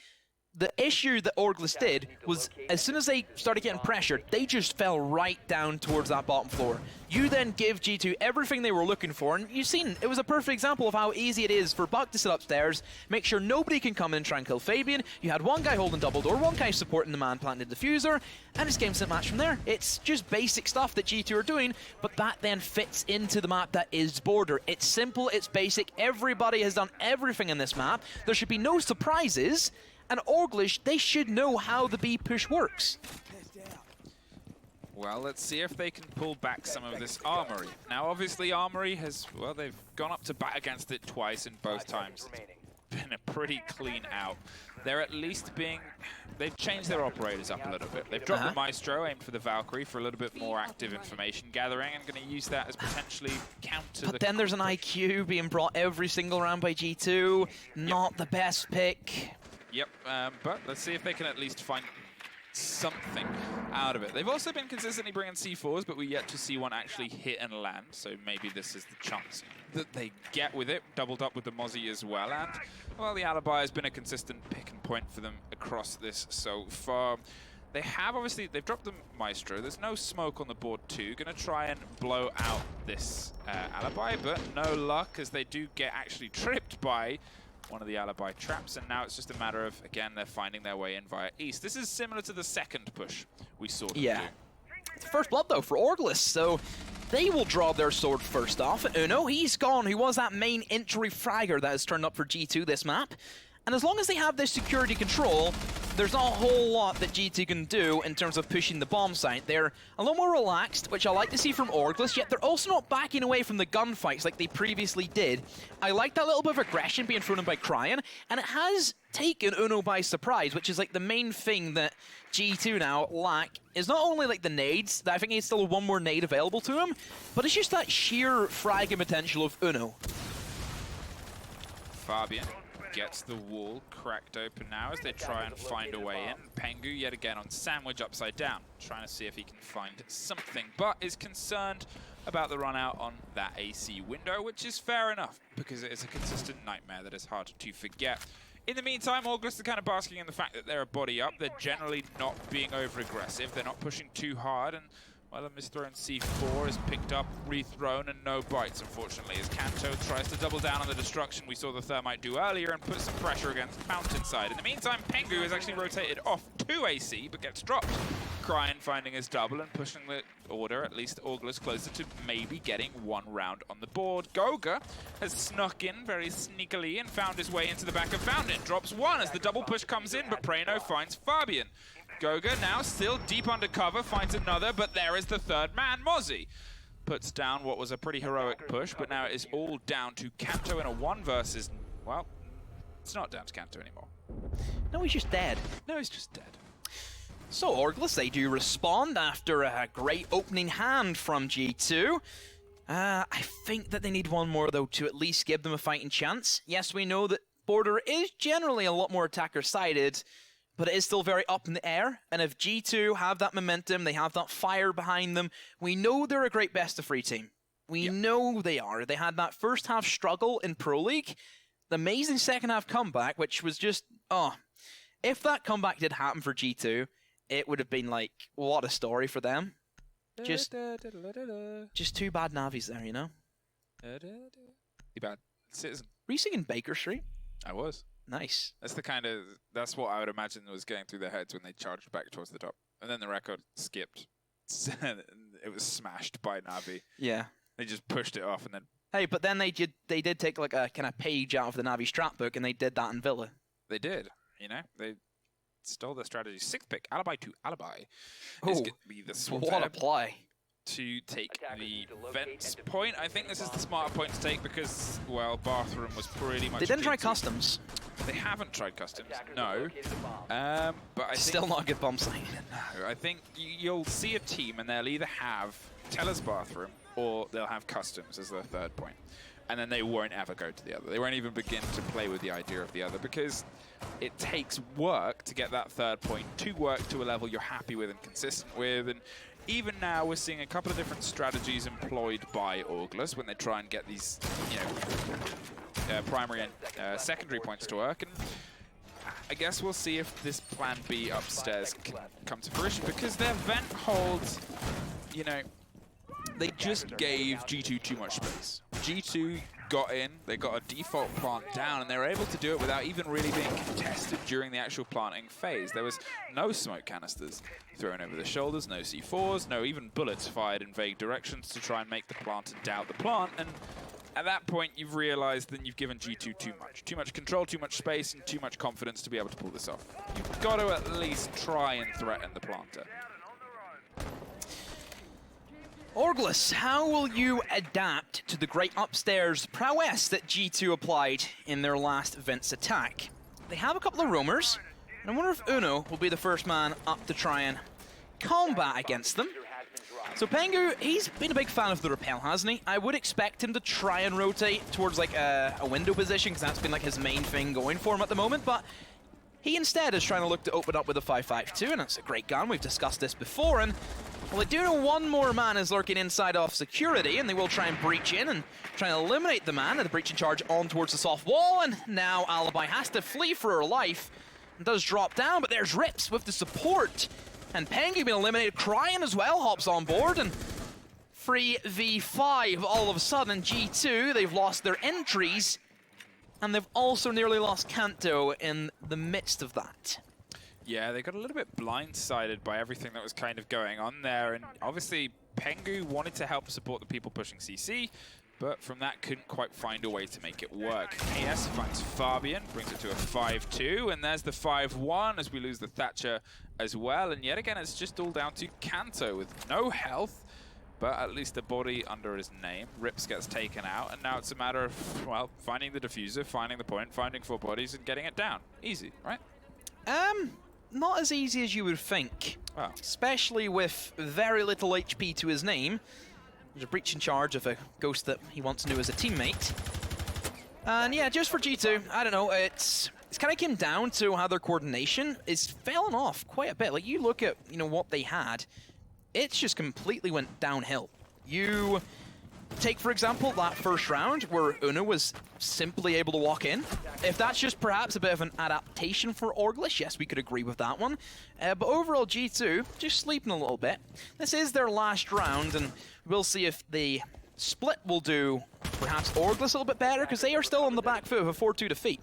A: The issue that OrgLess did was, as soon as they started getting pressured, they just fell right down towards that bottom floor. You then give G2 everything they were looking for, and you've seen, it was a perfect example of how easy it is for Buck to sit upstairs, make sure nobody can come in and try and kill Fabian. You had one guy holding double door, one guy supporting the man planting the diffuser, and it's game set match from there. It's just basic stuff that G2 are doing, but that then fits into the map that is Border. It's simple, it's basic, everybody has done everything in this map. There should be no surprises. And OrgLess, they should know how the B push works.
B: Well, let's see if they can pull back some of this Armory. Now, obviously, Armory has, well, they've gone up to bat against it twice, and both times it's been a pretty clean out. They're at least being, they've changed their operators up a little bit. They've dropped the Maestro, aimed for the Valkyrie for a little bit more active information gathering, and going to use that as potentially counter
A: But then there's an IQ being brought every single round by G2. Not the best pick.
B: Yep, but let's see if they can at least find something out of it. They've also been consistently bringing C4s, but we're yet to see one actually hit and land, so maybe this is the chance that they get with it, doubled up with the Mozzie as well, and, well, the Alibi has been a consistent pick and point for them across this so far. They have, obviously, they've dropped the Maestro. There's no smoke on the board too. Going to try and blow out this Alibi, but no luck, as they do get actually tripped by one of the Alibi traps, and now it's just a matter of, again, they're finding their way in via east. This is similar to the second push we saw them do.
A: It's first blood, though, for OrgLess, so they will draw their sword first off. Uno, he's gone. He was that main entry fragger that has turned up for G2 this map. And as long as they have this security control, there's not a whole lot that G2 can do in terms of pushing the bomb site. They're a little more relaxed, which I like to see from OrgLess, yet they're also not backing away from the gunfights like they previously did. I like that little bit of aggression being thrown in by Cryan, and it has taken Uno by surprise, which is like the main thing that G2 now lack, is not only like the nades, that I think he's still one more nade available to him, but it's just that sheer fragging potential of Uno.
B: Fabian gets the wall cracked open now as they try and find a way in. Pengu yet again on sandwich upside down, trying to see if he can find something, but is concerned about the run out on that AC window, which is fair enough because it is a consistent nightmare that is hard to forget. In the meantime, OrgLess are kind of basking in the fact that they're a body up. They're generally not being over-aggressive. They're not pushing too hard, and well, a misthrown C4 is picked up, rethrown, and no bites, unfortunately, as Kanto tries to double down on the destruction we saw the Thermite do earlier and put some pressure against Mountainside. In the meantime, Pengu is actually rotated off to AC, but gets dropped. Cryin finding his double and pushing the order, at least OrgLess, closer to maybe getting one round on the board. Goga has snuck in very sneakily and found his way into the back of Fountain. Drops one as the double push comes in, but Prano finds Fabian. Goga now still deep undercover, finds another, but there is the third man. Mozzie puts down what was a pretty heroic push, but now it is all down to Kanto in a one versus, well, it's not down to Kanto anymore.
A: No, he's just dead.
B: No, he's just dead.
A: So OrgLess, they do respond after a great opening hand from G2. I think that they need one more, though, to at least give them a fighting chance. Yes, we know that Border is generally a lot more attacker-sided, but it is still very up in the air. And if G2 have that momentum, they have that fire behind them, we know they're a great best-of-3 team. We know they are. They had that first-half struggle in Pro League, the amazing second-half comeback, which was just, if that comeback did happen for G2, it would have been like, what a story for them. Just two bad Navis there, you know?
B: Too bad. Citizen.
A: Were you singing Baker Street?
B: I was.
A: Nice.
B: That's what I would imagine was going through their heads when they charged back towards the top. And then the record skipped. It was smashed by Navi.
A: Yeah.
B: They just pushed it off and then...
A: Hey, but then they did take like a kind of page out of the Navi strat book, and they did that in Villa.
B: They did, you know? They stole their strategy. 6th pick, Alibi to Alibi.
A: Oh,
B: is going to be the swap
A: what a play.
B: to take the vents point. I think this is the smarter point to take because, well, Bathroom was pretty much...
A: They didn't try customs.
B: They haven't tried customs, no. But I
A: Still
B: think,
A: not a good bomb site.
B: no, I think you'll see a team and they'll either have Teller's Bathroom or they'll have customs as their third point. And then they won't ever go to the other. They won't even begin to play with the idea of the other because it takes work to get that third point to work to a level you're happy with and consistent with. And even now, we're seeing a couple of different strategies employed by OrgLess when they try and get these, primary and secondary points to work. And I guess we'll see if this plan B upstairs can come to fruition because their vent holds, they just gave G2 too much space. G2 got in, they got a default plant down, and they were able to do it without even really being contested during the actual planting phase. There was no smoke canisters thrown over the shoulders, no C4s, no even bullets fired in vague directions to try and make the planter doubt the plant. And at that point, you've realized that you've given G2 too much. Too much control, too much space, and too much confidence to be able to pull this off. You've got to at least try and threaten the planter.
A: OrgLess, how will you adapt to the great upstairs prowess that G2 applied in their last Vents attack? They have a couple of roamers, and I wonder if Uno will be the first man up to try and combat against them. So Pengu, he's been a big fan of the rappel, hasn't he? I would expect him to try and rotate towards like a window position, because that's been like his main thing going for him at the moment, but he instead is trying to look to open up with a 5.52, and that's a great gun. We've discussed this before, and well, they do know one more man is lurking inside off security, and they will try and breach in and try and eliminate the man, and the breaching charge on towards the soft wall, and now Alibi has to flee for her life, and does drop down, but there's Rips with the support, and Pengu being eliminated. Cryin as well hops on board, and 3v5 all of a sudden. G2, they've lost their entries, and they've also nearly lost Kanto in the midst of that.
B: Yeah, they got a little bit blindsided by everything that was kind of going on there, and obviously Pengu wanted to help support the people pushing CC, but from that couldn't quite find a way to make it work. KS finds Fabian, brings it to a 5-2, and there's the 5-1 as we lose the Thatcher as well, and yet again it's just all down to Kanto with no health, but at least a body under his name. Rips gets taken out, and now it's a matter of, well, finding the diffuser, finding the point, finding 4 bodies, and getting it down. Easy, right?
A: Not as easy as you would think.
B: Wow.
A: Especially with very little HP to his name. There's a breach in charge of a ghost that he once knew as a teammate. And yeah, just for G2, I don't know, it's kind of came down to how their coordination is falling off quite a bit. Like, you look at, what they had, it's just completely went downhill. You take, for example, that first round where Uno was simply able to walk in. If that's just perhaps a bit of an adaptation for OrgLess, yes, we could agree with that one. But overall, G2 just sleeping a little bit. This is their last round, and we'll see if the split will do perhaps OrgLess a little bit better, because they are still on the back foot of a 4-2 defeat.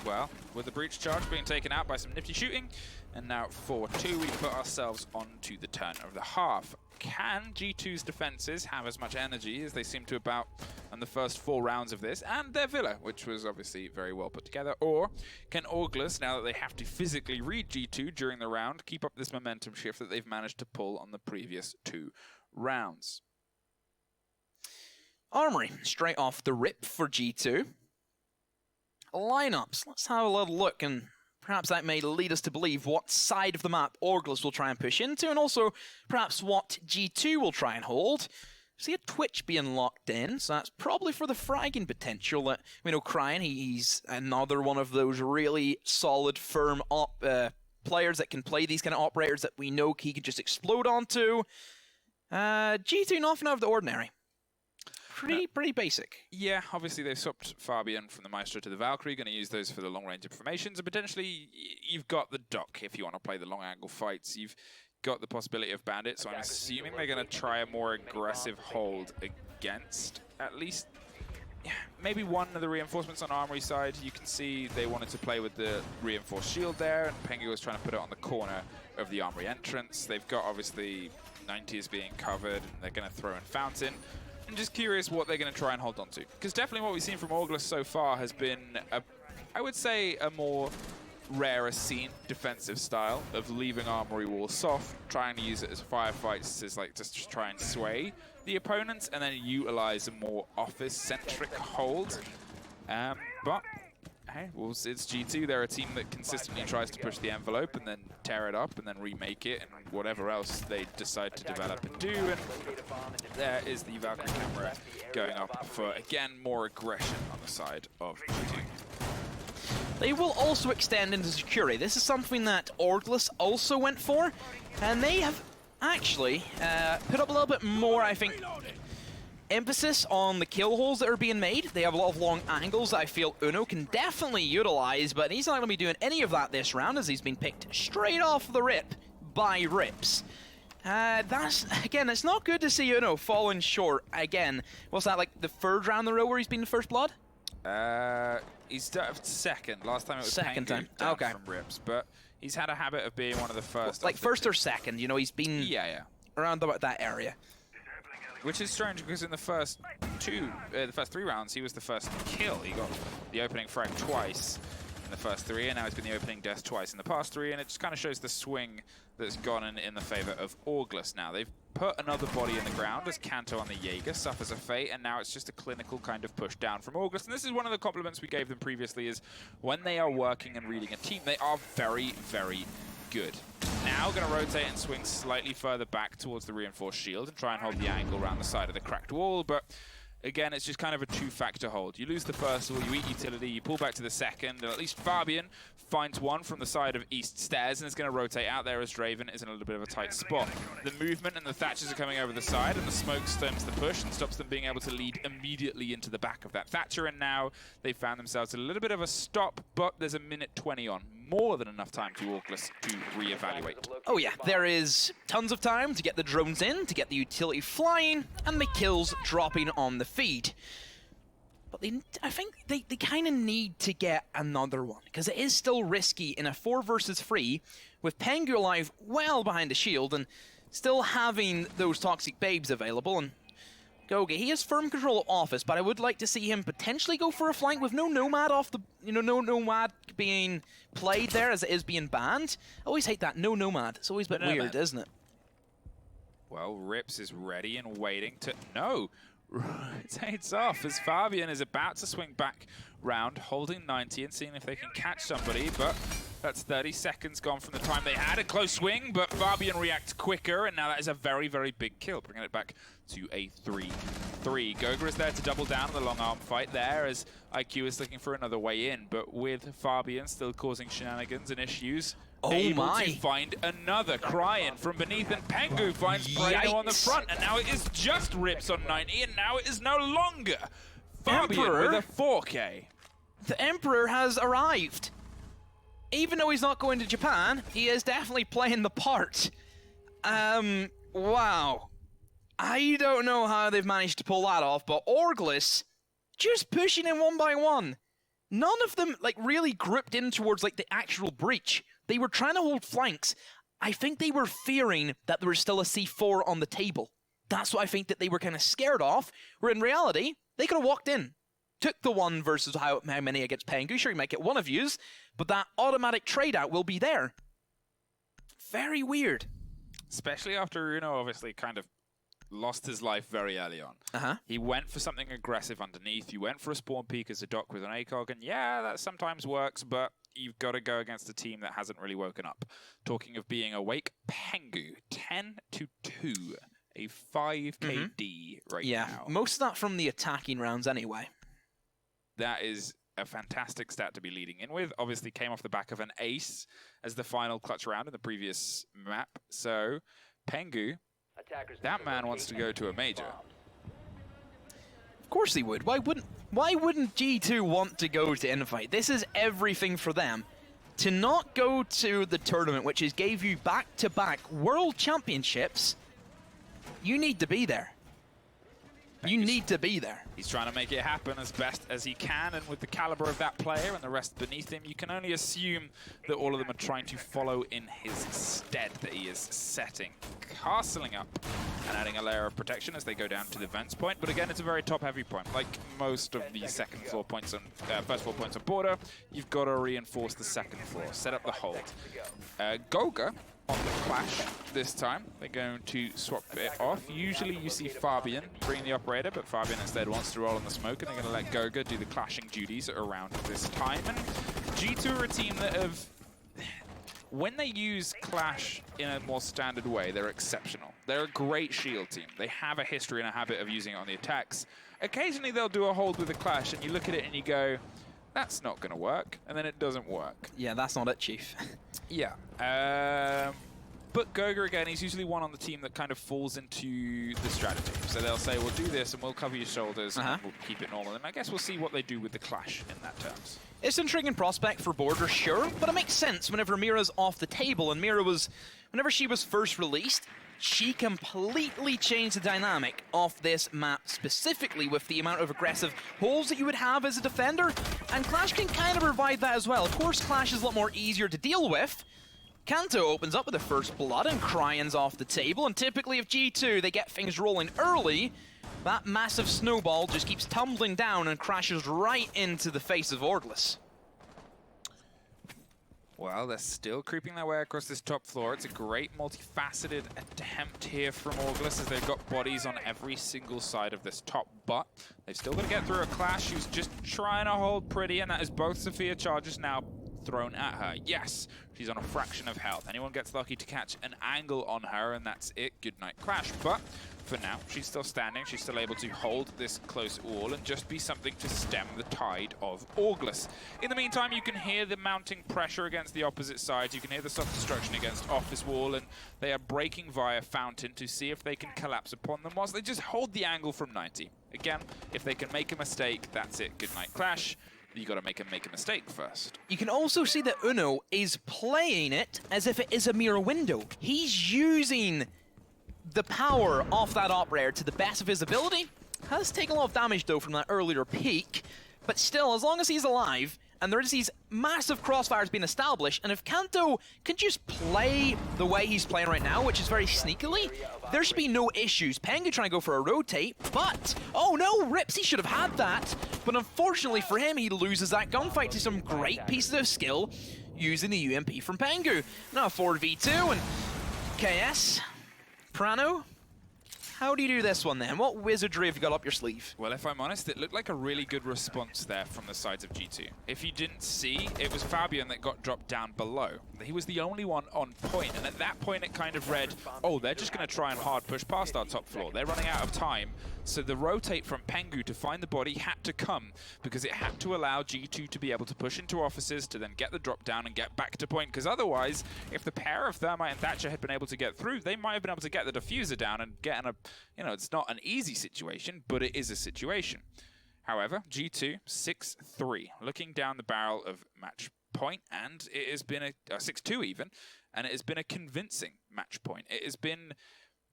B: Well, with the breach charge being taken out by some nifty shooting, and now 4-2, we put ourselves onto the turn of the half. Can G2's defenses have as much energy as they seem to about on the first 4 rounds of this, and their Villa, which was obviously very well put together? Or can OrgLess, now that they have to physically read G2 during the round, keep up this momentum shift that they've managed to pull on the previous 2 rounds?
A: Armory, straight off the rip for G2. Lineups, let's have a little look, and perhaps that may lead us to believe what side of the map OrgLess will try and push into, and also perhaps what G2 will try and hold. See a Twitch being locked in, so that's probably for the fragging potential that we know Cryan, he's another one of those really solid, firm players that can play these kind of operators that we know he could just explode onto. G2 nothing out of the ordinary. Pretty basic.
B: Yeah, obviously they've swapped Fabian from the Maestro to the Valkyrie, going to use those for the long-range informations, and potentially you've got the Doc if you want to play the long-angle fights. You've got the possibility of Bandit, so I'm assuming they're going to try a more aggressive hold against, at least, maybe one of the reinforcements on Armory side. You can see they wanted to play with the reinforced shield there, and Pengu was trying to put it on the corner of the Armory entrance. They've got, obviously, 90s being covered, and they're going to throw in Fountain. I'm just curious what they're going to try and hold on to. Because definitely what we've seen from OrgLess so far has been, I would say, a more rarer seen defensive style of leaving Armory Wall soft, trying to use it as firefights, as like just to try and sway the opponents, and then utilize a more office-centric hold. But hey, well, it's G2. They're a team that consistently tries to push the envelope and then tear it up and then remake it and whatever else they decide to develop and do. And there is the Valkyrie camera going up for, again, more aggression on the side of G2.
A: They will also extend into security. This is something that OrgLess also went for, and they have actually put up a little bit more, I think, emphasis on the kill holes that are being made. They have a lot of long angles that I feel Uno can definitely utilize, but he's not going to be doing any of that this round, as he's been picked straight off the rip by Rips. Again, it's not good to see Uno falling short again. What's that, like the 3rd round in a row where he's been the first blood?
B: He's second. Last time it was
A: second
B: Pengu
A: time.
B: down
A: Okay.
B: from Rips, but he's had a habit of being one of the first.
A: Like first or second, he's been around about that area.
B: Which is strange because in the first 3 rounds, he was the first kill. He got the opening frag twice in the first 3, and now he's been the opening death twice in the past 3, and it just kind of shows the swing that's gone in the favor of OrgLess now. They've put another body in the ground as Kanto on the Jaeger suffers a fate, and now it's just a clinical kind of push down from OrgLess. And this is one of the compliments we gave them previously, is when they are working and reading a team, they are very, very good. Now going to rotate and swing slightly further back towards the reinforced shield and try and hold the angle around the side of the cracked wall, but again, it's just kind of a 2-factor hold. You lose the first wall, you eat utility, you pull back to the second, and at least Fabian finds one from the side of east stairs and is going to rotate out there as Draven is in a little bit of a tight spot. The movement and the Thatchers are coming over the side, and the smoke stems the push and stops them being able to lead immediately into the back of that Thatcher, and now they've found themselves a little bit of a stop, but there's a minute 20 on. More than enough time to OrgLess to reevaluate.
A: Oh yeah, there is tons of time to get the drones in, to get the utility flying, and the kills dropping on the feed. But I think they kind of need to get another one, because it is still risky in a 4 versus 3, with Pengu alive well behind the shield, and still having those toxic babes available, and Goga, he has firm control of Office, but I would like to see him potentially go for a flank with no Nomad off the, no Nomad being played there as it is being banned. I always hate that, no Nomad. It's always a bit weird, isn't it?
B: Well, Rips is ready and waiting to, no, rotates off as Fabian is about to swing back round, holding 90 and seeing if they can catch somebody, but That's 30 seconds gone from the time they had a close swing, but Fabian reacts quicker, and now that is a very, very big kill, bringing it back to a 3-3. Goga is there to double down on the long arm fight there, as IQ is looking for another way in, but with Fabian still causing shenanigans and issues, able to find another cry-in from beneath, and Pengu finds Prano on the front, and now it is just Rips on 90, and now it is no longer Fabian
A: Emperor
B: with a 4K.
A: The Emperor has arrived. Even though he's not going to Japan, he is definitely playing the part. Wow. I don't know how they've managed to pull that off, but OrgLess just pushing in one by one. None of them like really grouped in towards like the actual breach. They were trying to hold flanks. I think they were fearing that there was still a C4 on the table. That's what I think that they were kind of scared of, where in reality, they could have walked in. Took the one versus how many against Pengu. Sure, you might get one of yous, but that automatic trade out will be there. Very weird.
B: Especially after, you know, obviously kind of lost his life very early on. He went for something aggressive underneath. You went for a spawn peek as a dock with an ACOG, and yeah, that sometimes works, but you've got to go against a team that hasn't really woken up. Talking of being awake, Pengu, 10-2, a 5 KD right now.
A: Yeah, most of that from the attacking rounds anyway.
B: That is a fantastic stat to be leading in with. Obviously came off the back of an ace as the final clutch round in the previous map. So, Pengu, that man wants to go to a major.
A: Of course he would. Why wouldn't G2 want to go to Infight? This is everything for them. To not go to the tournament, which is gave you back-to-back world championships, you need to be there. You need to be there.
B: He's trying to make it happen as best as he can, and with the caliber of that player and the rest beneath him, you can only assume that all of them are trying to follow in his stead that he is setting, castling up and adding a layer of protection as they go down to the vents point. But again, it's a very top-heavy point. Like most of the second floor points on first floor points on border, you've got to reinforce the second floor, set up the hold. Goga on the clash this time. They're going to swap it off. Usually you see Fabian bring the operator, but Fabian instead wants to roll on the smoke, and they're going to let Goga do the clashing duties around this time. And G2 are a team that have, when they use clash in a more standard way, they're exceptional. They're a great shield team. They have a history and a habit of using it on the attacks. Occasionally they'll do a hold with a clash, and you look at it and you go, that's not going to work, and then it doesn't work.
A: Yeah, that's not it, Chief.
B: Yeah. But Goga, again, he's usually one on the team that kind of falls into the strategy. So they'll say, we'll do this, and we'll cover your shoulders, and we'll keep it normal. And I guess we'll see what they do with the clash in that terms.
A: It's an intriguing prospect for Border, sure, but it makes sense whenever Mira's off the table, and Mira was, whenever she was first released, she completely changed the dynamic of this map, specifically with the amount of aggressive holes that you would have as a defender, and Clash can kind of provide that as well. Of course, Clash is a lot more easier to deal with. Kanto opens up with the first blood, and Cryan's off the table, and typically if G2, they get things rolling early, that massive snowball just keeps tumbling down and crashes right into the face of OrgLess.
B: Well, they're still creeping their way across this top floor. It's a great multifaceted attempt here from OrgLess as they've got bodies on every single side of this top, but they've still got to get through a clash who's just trying to hold pretty, and that is both Sophia charges now thrown at her. Yes, she's on a fraction of health. Anyone gets lucky to catch an angle on her, and that's it. Good night, Clash. But for now, she's still standing. She's still able to hold this close wall and just be something to stem the tide of OrgLess. In the meantime, you can hear the mounting pressure against the opposite side. You can hear the self-destruction against office wall, and they are breaking via fountain to see if they can collapse upon them whilst they just hold the angle from 90. Again, if they can make a mistake, that's it. Good night, Clash. You got to make a mistake first.
A: You can also see that Uno is playing it as if it is a mirror window. He's using the power of that operator to the best of his ability. Has taken a lot of damage though from that earlier peak, but still, as long as he's alive, and there's these massive crossfires being established, and if Kanto can just play the way he's playing right now, which is very sneakily, there should be no issues. Pengu trying to go for a rotate, but, oh no, Ripsy should have had that, but unfortunately for him, he loses that gunfight to some great pieces of skill using the UMP from Pengu. Now 4v2, and KS, Prano, How do you do this one then? What wizardry have you got up your sleeve?
B: Well, if I'm honest, it looked like a really good response there from the sides of G2. If you didn't see, it was Fabian that got dropped down below. He was the only one on point, and at that point it kind of read, oh, they're just going to try and hard push past our top floor. They're running out of time. So the rotate from Pengu to find the body had to come, because it had to allow G2 to be able to push into offices to then get the drop down and get back to point, because otherwise, if the pair of Thermite and Thatcher had been able to get through, they might have been able to get the diffuser down and get in a, you know, it's not an easy situation, but it is a situation. However, G2, 6-3, looking down the barrel of match point, and it has been a 6-2 even, and it has been a convincing match point. It has been,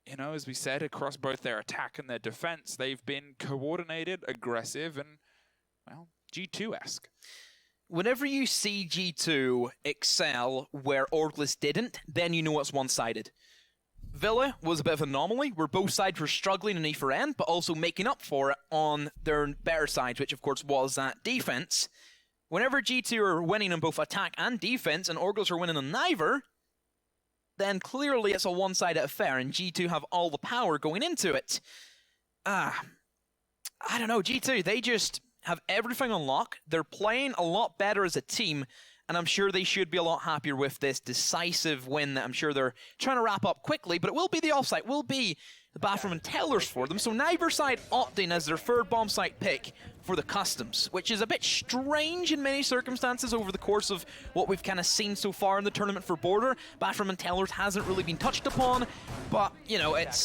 B: you know, as we said, across both their attack and their defense, they've been coordinated, aggressive, and, well, G2-esque.
A: Whenever you see G2 excel where OrgLess didn't, then you know it's one-sided. Villa was a bit of an anomaly, where both sides were struggling in either end, but also making up for it on their better side, which of course was that defense. Whenever G2 are winning on both attack and defense, and OrgLess are winning on neither, then clearly it's a one-sided affair, and G2 have all the power going into it. I don't know, G2, they just have everything on lock. They're playing a lot better as a team, and I'm sure they should be a lot happier with this decisive win that I'm sure they're trying to wrap up quickly, but it will be the offsite, will be the bathroom and tellers for them, so neither side opting as their third bomb site pick for the customs, which is a bit strange in many circumstances over the course of what we've kind of seen so far in the tournament for Border. Bathroom and tellers hasn't really been touched upon, but, you know, it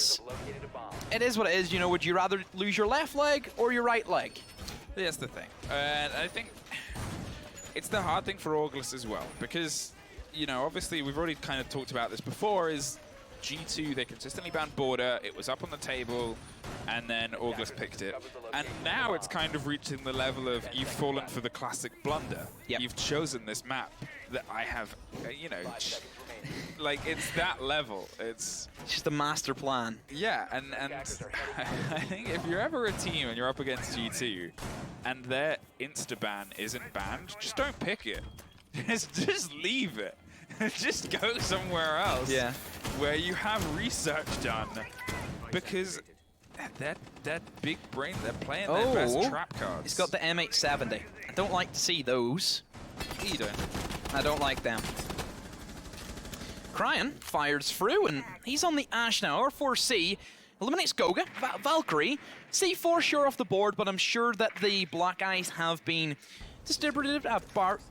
A: is what it is. You know, would you rather lose your left leg or your right leg?
B: That's the thing. And I think it's the hard thing for OrgLess as well, because, you know, obviously we've already kind of talked about this before, is G2, they consistently banned Border, it was up on the table, and then OrgLess picked it. And now it's kind of reaching the level of you've fallen for the classic blunder.
A: Yep.
B: You've chosen this map that I have, you know, like, it's that level. It's
A: just a master plan.
B: Yeah, and I think if you're ever a team and you're up against G2 and their insta-ban isn't banned, just don't pick it. Just leave it. Just go somewhere else where you have research done, because that big brain, they're playing their best trap cards.
A: It's got the M870. I don't like to see those.
B: You don't.
A: I don't like them. Cryan fires through, and he's on the Ash now. R4C eliminates Goga. Valkyrie. C4 sure off the board, but I'm sure that the Black Eyes have been distributed about,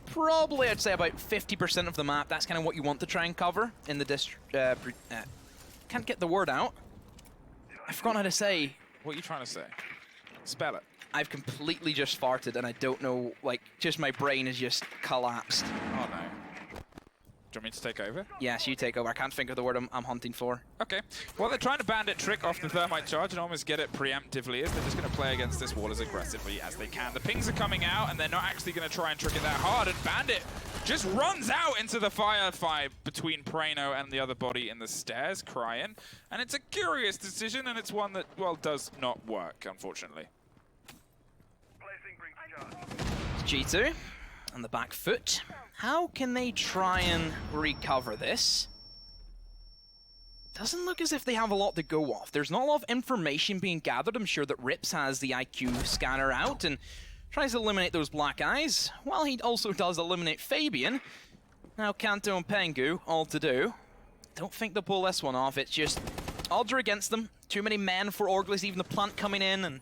A: probably I'd say about 50% of the map. That's kind of what you want to try and cover in the can't get the word out. I forgot how to say.
B: What are you trying to say? Spell it.
A: I've completely just farted, and I don't know, like, just my brain is just collapsed.
B: Oh no. Do you want me to take over?
A: Yes, you take over. I can't think of the word I'm hunting for.
B: Okay. Well, they're trying to bandit trick off the thermite charge and almost get it preemptively, as they're just going to play against this wall as aggressively as they can. The pings are coming out, and they're not actually going to try and trick it that hard, and Bandit just runs out into the firefight between Prano and the other body in the stairs, Cryan. And it's a curious decision, and it's one that, well, does not work, unfortunately.
A: G2 on the back foot. How can they try and recover this? Doesn't look as if they have a lot to go off. There's not a lot of information being gathered. I'm sure that Rips has the IQ scanner out and tries to eliminate those Black Eyes, while he also does eliminate Fabian. Now Kanto and Pengu, all to do. Don't think they'll pull this one off. It's just odds are against them. Too many men for OrgLess, even the plant coming in, and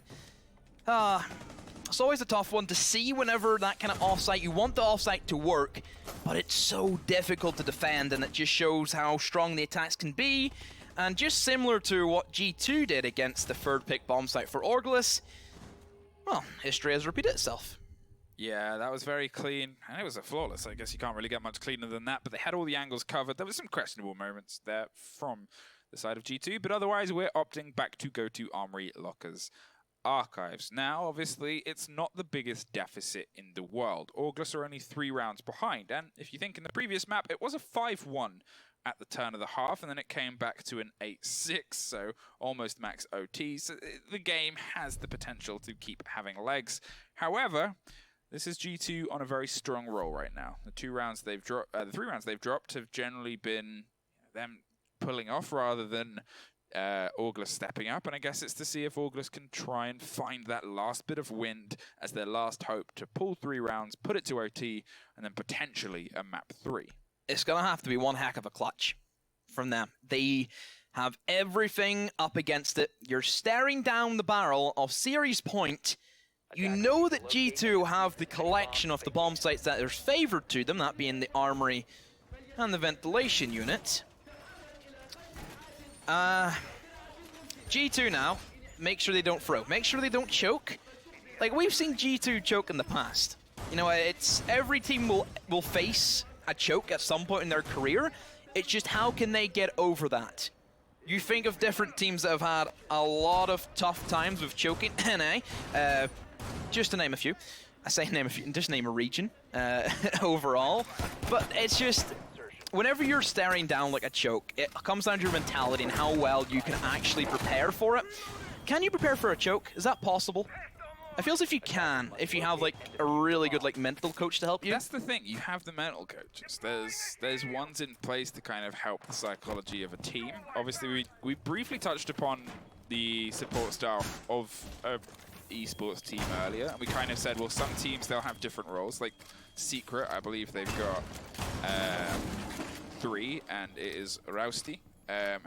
A: it's always a tough one to see whenever that kind of offsite. You want the offsite to work, but it's so difficult to defend, and it just shows how strong the attacks can be. And just similar to what G2 did against the third pick bomb site for OrgLess, well, history has repeated itself.
B: Yeah, that was very clean, and it was a flawless. I guess you can't really get much cleaner than that, but they had all the angles covered. There was some questionable moments there from the side of G2, but otherwise we're opting back to go to Armory Lockers Archives. Now, obviously, it's not the biggest deficit in the world. OrgLess are only 3 rounds behind, and if you think in the previous map, it was a 5-1 at the turn of the half, and then it came back to an 8-6, so almost max OT. So the game has the potential to keep having legs. However, this is G2 on a very strong roll right now. The 3 rounds they've dropped have generally been them pulling off rather than OrgLess stepping up, and I guess it's to see if OrgLess can try and find that last bit of wind as their last hope to pull 3 rounds, put it to OT, and then potentially a map 3.
A: It's going to have to be one heck of a clutch from them. They have everything up against it. You're staring down the barrel of Series Point. You know that G2 have the collection of the bomb sites that are favored to them, that being the armory and the ventilation unit. G2 now, make sure they don't throw. Make sure they don't choke. Like, we've seen G2 choke in the past. You know, it's every team will face a choke at some point in their career. It's just how can they get over that? You think of different teams that have had a lot of tough times with choking. NA, just to name a few. I say name a few, just name a region overall. But it's just, whenever you're staring down like a choke, it comes down to your mentality and how well you can actually prepare for it. Can you prepare for a choke? Is that possible? I feel as if you can, if you have like a really good like mental coach to help you.
B: That's the thing, you have the mental coaches. There's ones in place to kind of help the psychology of a team. Obviously, we briefly touched upon the support staff of a esports team earlier, and we kind of said, well, some teams, they'll have different roles. Like Secret, I believe they've got 3, and it is Rousty,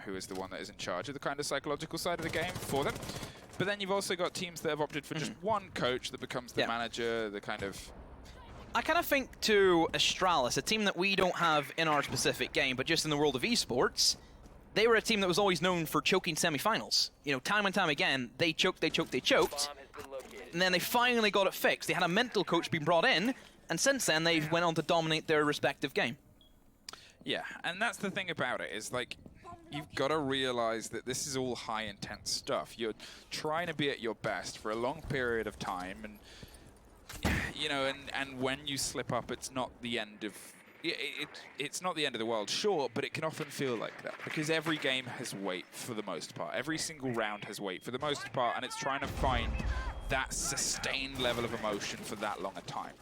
B: who is the one that is in charge of the kind of psychological side of the game for them. But then you've also got teams that have opted for just one coach that becomes the manager, the kind of...
A: I kind of think to Astralis, a team that we don't have in our specific game, but just in the world of esports, they were a team that was always known for choking semifinals. You know, time and time again, they choked, and then they finally got it fixed. They had a mental coach being brought in, and since then they went on to dominate their respective game.
B: Yeah, and that's the thing about it, is like, you've got to realize that this is all high intense stuff. You're trying to be at your best for a long period of time, and you know, and when you slip up, it's not the end of it's not the end of the world, sure, but it can often feel like that because every game has weight for the most part. Every single round has weight for the most part, and it's trying to find that sustained level of emotion for that long a time.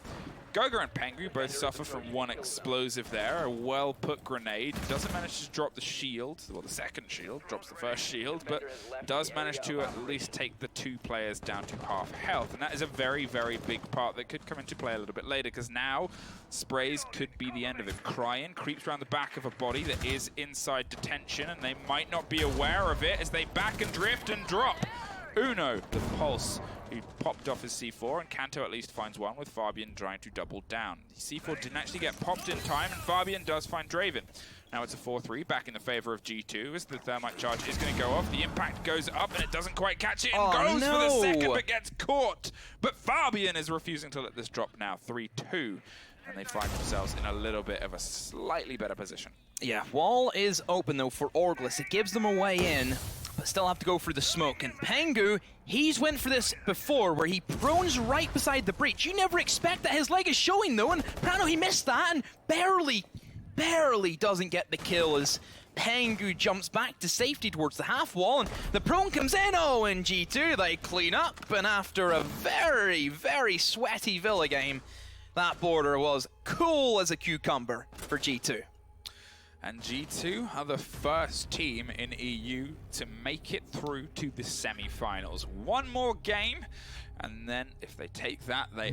B: Goga and Pengu both suffer from one explosive there, a well-put grenade. Doesn't manage to drop the shield, well, the second shield, drops the first shield, but does manage to at least take the 2 players down to half health. And that is a very, very big part that could come into play a little bit later, because now sprays could be the end of it. Cryin creeps around the back of a body that is inside detention, and they might not be aware of it as they back and drift and drop. Uno, the Pulse, who popped off his C4, and Kanto at least finds one, with Fabian trying to double down. The C4 didn't actually get popped in time, and Fabian does find Draven. Now it's a 4-3 back in the favor of G2 as the thermite charge is going to go off. The impact goes up, and it doesn't quite catch it, and goes for the second, but gets caught. But Fabian is refusing to let this drop now, 3-2, and they find themselves in a little bit of a slightly better position.
A: Yeah, wall is open though for OrgLess. It gives them a way in, but still have to go through the smoke. And Pengu, he's went for this before, where he prones right beside the breach. You never expect that. His leg is showing though, and Prano, he missed that and barely doesn't get the kill as Pengu jumps back to safety towards the half wall, and the prone comes in. Oh, and G2, they clean up, and after a very, very sweaty Villa game, that border was cool as a cucumber for G2.
B: And G2 are the first team in EU to make it through to the semi-finals. One more game, and then if they take that, they